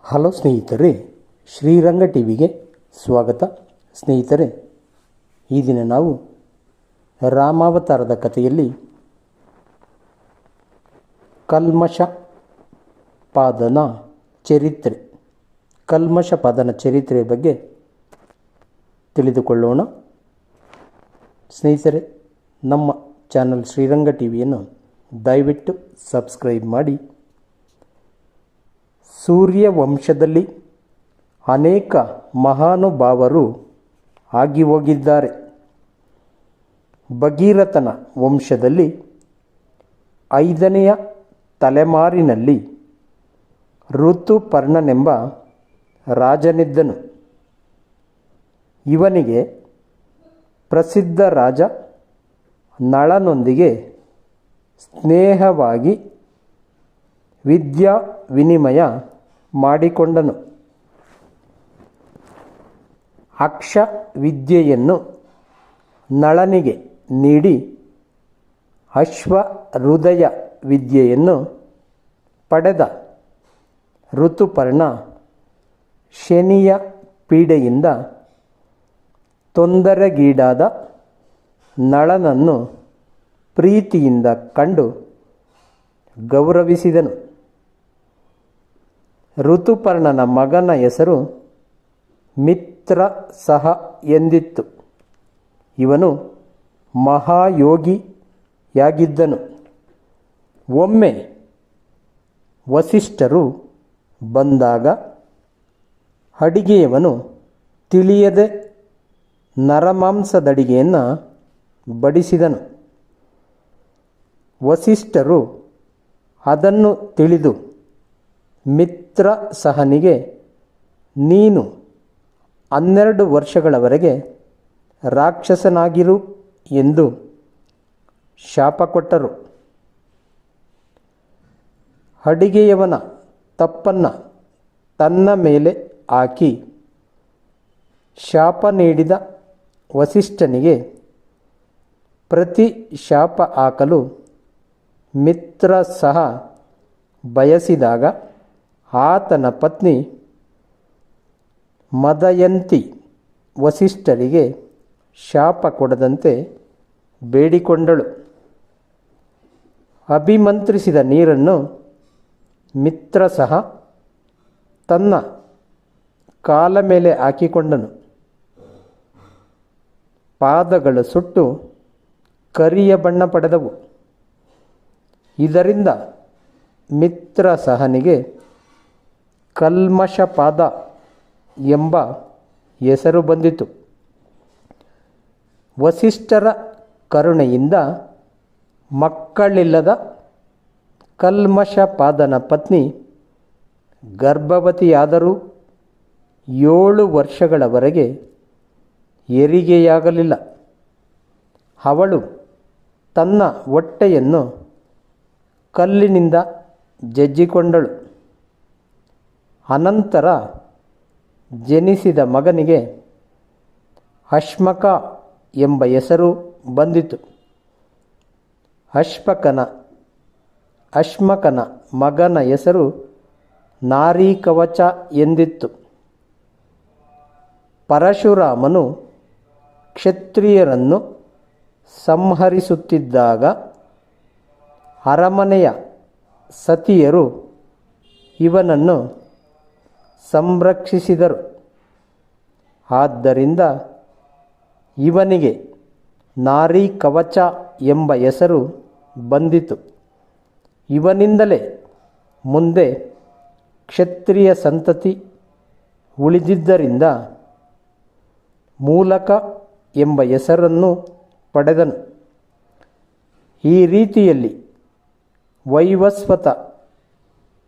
Hello ಸ್ನೇಹಿತರೆ, ಶ್ರೀರಂಗ ಟಿವಿಗೆ ಸ್ವಾಗತ. ಸ್ನೇಹಿತರೆ, ಈ ದಿನ ನಾವು ರಾಮಾವತಾರದ ಕಥೆಯಲ್ಲಿ ಕಲ್ಮಷಪಾದನ ಚರಿತ್ರೆಯ ಬಗ್ಗೆ ತಿಳಿದುಕೊಳ್ಳೋಣ. ಸ್ನೇಹಿತರೆ, ನಮ್ಮ ಚಾನಲ್ ಶ್ರೀರಂಗ ಟಿವಿಯನ್ನು ದಯವಿಟ್ಟು ಸಬ್ಸ್ಕ್ರೈಬ್ ಮಾಡಿ. ಸೂರ್ಯವಂಶದಲ್ಲಿ ಅನೇಕ ಮಹಾನುಭಾವರು ಆಗಿ ಹೋಗಿದ್ದಾರೆ. ಭಗೀರಥನ ವಂಶದಲ್ಲಿ 5ನೆಯ ತಲೆಮಾರಿನಲ್ಲಿ ಋತುಪರ್ಣನೆಂಬ ರಾಜನಿದ್ದನು. ಇವನಿಗೆ ಪ್ರಸಿದ್ಧ ರಾಜ ನಳನೊಂದಿಗೆ ಸ್ನೇಹವಾಗಿ ವಿದ್ಯಾ ವಿನಿಮಯ ಮಾಡಿಕೊಂಡನು. ಅಕ್ಷ ವಿದ್ಯೆಯನ್ನು ನಳನಿಗೆ ನೀಡಿ ಅಶ್ವಹೃದಯ ವಿದ್ಯೆಯನ್ನು ಪಡೆದ ಋತುಪರ್ಣ ಶನಿಯ ಪೀಡೆಯಿಂದ ತೊಂದರೆಗೀಡಾದ ನಳನನ್ನು ಪ್ರೀತಿಯಿಂದ ಕಂಡು ಗೌರವಿಸಿದನು. ಋತುಪರ್ಣನ ಮಗನ ಹೆಸರು ಮಿತ್ರಸಹ ಎಂದಿತ್ತು. ಇವನು ಮಹಾಯೋಗಿಯಾಗಿದ್ದನು. ಒಮ್ಮೆ ವಸಿಷ್ಠರು ಬಂದಾಗ ಅಡಿಗೆಯವನು ತಿಳಿಯದೆ ನರಮಾಂಸದಡಿಗೆಯನ್ನು ಬಡಿಸಿದನು. ವಸಿಷ್ಠರು ಅದನ್ನು ತಿಳಿದು ಮಿತ್ರಸಹನಿಗೆ, ನೀನು 12 ವರ್ಷಗಳವರೆಗೆ ರಾಕ್ಷಸನಾಗಿರು ಎಂದು ಶಾಪ ಕೊಟ್ಟರು. ಅಡಿಗೆಯವನ ತಪ್ಪನ್ನು ತನ್ನ ಮೇಲೆ ಹಾಕಿ ಶಾಪ ನೀಡಿದ ವಸಿಷ್ಠನಿಗೆ ಪ್ರತಿ ಶಾಪ ಹಾಕಲು ಮಿತ್ರಸಹ ಬಯಸಿದಾಗ ಆತನ ಪತ್ನಿ ಮದಯಂತಿ ವಸಿಷ್ಠರಿಗೆ ಶಾಪ ಕೊಡದಂತೆ ಬೇಡಿಕೊಂಡಳು. ಅಭಿಮಂತ್ರಿಸಿದ ನೀರನ್ನು ಮಿತ್ರಸಹ ತನ್ನ ಕಾಲ ಮೇಲೆ ಹಾಕಿಕೊಂಡನು. ಪಾದಗಳು ಸುಟ್ಟು ಕರಿಯ ಬಣ್ಣ ಪಡೆದವು. ಇದರಿಂದ ಮಿತ್ರಸಹನಿಗೆ ಕಲ್ಮಷಪಾದ ಎಂಬ ಹೆಸರು ಬಂದಿತು. ವಸಿಷ್ಠರ ಕರುಣೆಯಿಂದ ಮಕ್ಕಳಿಲ್ಲದ ಕಲ್ಮಷಪಾದನ ಪತ್ನಿ ಗರ್ಭವತಿಯಾದರೂ 7 ವರ್ಷಗಳವರೆಗೆ ಹೆರಿಗೆಯಾಗಲಿಲ್ಲ. ಅವಳು ತನ್ನ ಹೊಟ್ಟೆಯನ್ನು ಕಲ್ಲಿನಿಂದ ಜಜ್ಜಿಕೊಂಡಳು. ಅನಂತರ ಜನಿಸಿದ ಮಗನಿಗೆ ಅಶ್ಮಕ ಎಂಬ ಹೆಸರು ಬಂದಿತು. ಅಶ್ಮಕನ ಮಗನ ಹೆಸರು ನಾರೀಕವಚ ಎಂದಿತ್ತು. ಪರಶುರಾಮನು ಕ್ಷತ್ರಿಯರನ್ನು ಸಂಹರಿಸುತ್ತಿದ್ದಾಗ ಅರಮನೆಯ ಸತಿಯರು ಇವನನ್ನು ಸಂರಕ್ಷಿಸಿದರು. ಆದ್ದರಿಂದ ಇವನಿಗೆ ನಾರೀಕವಚ ಎಂಬ ಹೆಸರು ಬಂದಿತು. ಇವನಿಂದಲೇ ಮುಂದೆ ಕ್ಷತ್ರಿಯ ಸಂತತಿ ಉಳಿದಿದ್ದರಿಂದ ಮೂಲಕ ಎಂಬ ಹೆಸರನ್ನು ಪಡೆದನು. ಈ ರೀತಿಯಲ್ಲಿ ವೈವಸ್ವತ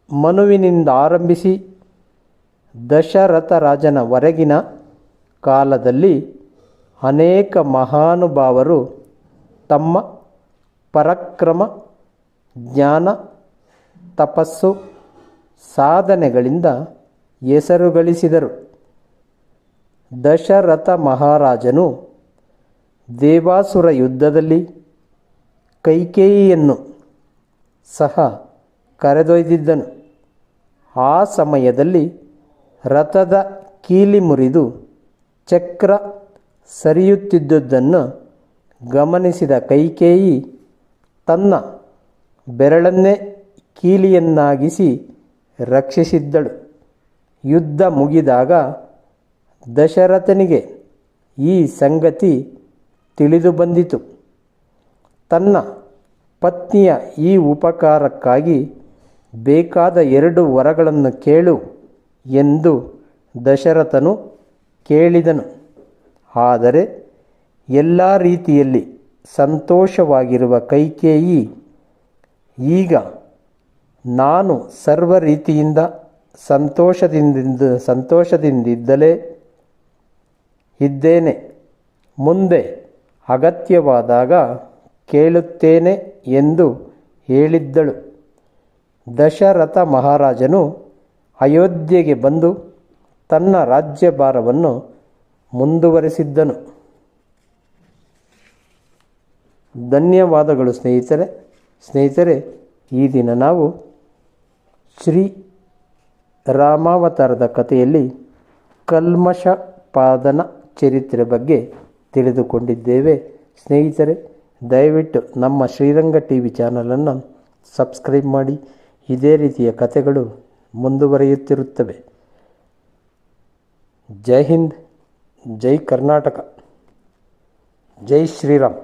ಮನುವಿನಿಂದ ಆರಂಭಿಸಿ ದಶರಥ ರಾಜನವರೆಗಿನ ಕಾಲದಲ್ಲಿ ಅನೇಕ ಮಹಾನುಭಾವರು ತಮ್ಮ ಪರಾಕ್ರಮ, ಜ್ಞಾನ, ತಪಸ್ಸು, ಸಾಧನೆಗಳಿಂದ ಹೆಸರು ಗಳಿಸಿದರು. ದಶರಥ ಮಹಾರಾಜನು ದೇವಾಸುರ ಯುದ್ಧದಲ್ಲಿ ಕೈಕೇಯಿಯನ್ನು ಸಹ ಕರೆದೊಯ್ದಿದ್ದನು. ಆ ಸಮಯದಲ್ಲಿ ರಥದ ಕೀಲಿ ಮುರಿದು ಚಕ್ರ ಸರಿಯುತ್ತಿದ್ದುದನ್ನು ಗಮನಿಸಿದ ಕೈಕೇಯಿ ತನ್ನ ಬೆರಳನ್ನೇ ಕೀಲಿಯನ್ನಾಗಿಸಿ ರಕ್ಷಿಸಿದ್ದಳು. ಯುದ್ಧ ಮುಗಿದಾಗ ದಶರಥನಿಗೆ ಈ ಸಂಗತಿ ತಿಳಿದು ಬಂದಿತು. ತನ್ನ ಪತ್ನಿಯ ಈ ಉಪಕಾರಕ್ಕಾಗಿ ಬೇಕಾದ 2 ವರಗಳನ್ನು ಕೇಳು ಎಂದು ದಶರಥನು ಕೇಳಿದನು. ಆದರೆ ಎಲ್ಲ ರೀತಿಯಲ್ಲಿ ಸಂತೋಷವಾಗಿರುವ ಕೈಕೇಯಿ ಈಗ ನಾನು ಸರ್ವ ರೀತಿಯಿಂದ ಸಂತೋಷದಿಂದಿದ್ದಲೇ ಇದ್ದೇನೆ, ಮುಂದೆ ಅಗತ್ಯವಾದಾಗ ಕೇಳುತ್ತೇನೆ ಎಂದು ಹೇಳಿದ್ದಳು. ದಶರಥ ಮಹಾರಾಜನು ಅಯೋಧ್ಯೆಗೆ ಬಂದು ತನ್ನ ರಾಜ್ಯಭಾರವನ್ನು ಮುಂದುವರೆಸಿದ್ದನು. ಧನ್ಯವಾದಗಳು ಸ್ನೇಹಿತರೆ, ಈ ದಿನ ನಾವು ಶ್ರೀ ರಾಮಾವತಾರದ ಕಥೆಯಲ್ಲಿ ಕಲ್ಮಷಪಾದನ ಚರಿತ್ರೆ ಬಗ್ಗೆ ತಿಳಿದುಕೊಂಡಿದ್ದೇವೆ. ಸ್ನೇಹಿತರೆ, ದಯವಿಟ್ಟು ನಮ್ಮ ಶ್ರೀರಂಗ ಟಿವಿ ಚಾನಲನ್ನು ಸಬ್ಸ್ಕ್ರೈಬ್ ಮಾಡಿ. ಇದೇ ರೀತಿಯ ಕಥೆಗಳು ಮುಂದುವರಿಯುತ್ತಿರುತ್ತವೆ. ಜೈ ಹಿಂದ್, ಜೈ ಕರ್ನಾಟಕ, ಜೈ ಶ್ರೀರಾಮ್.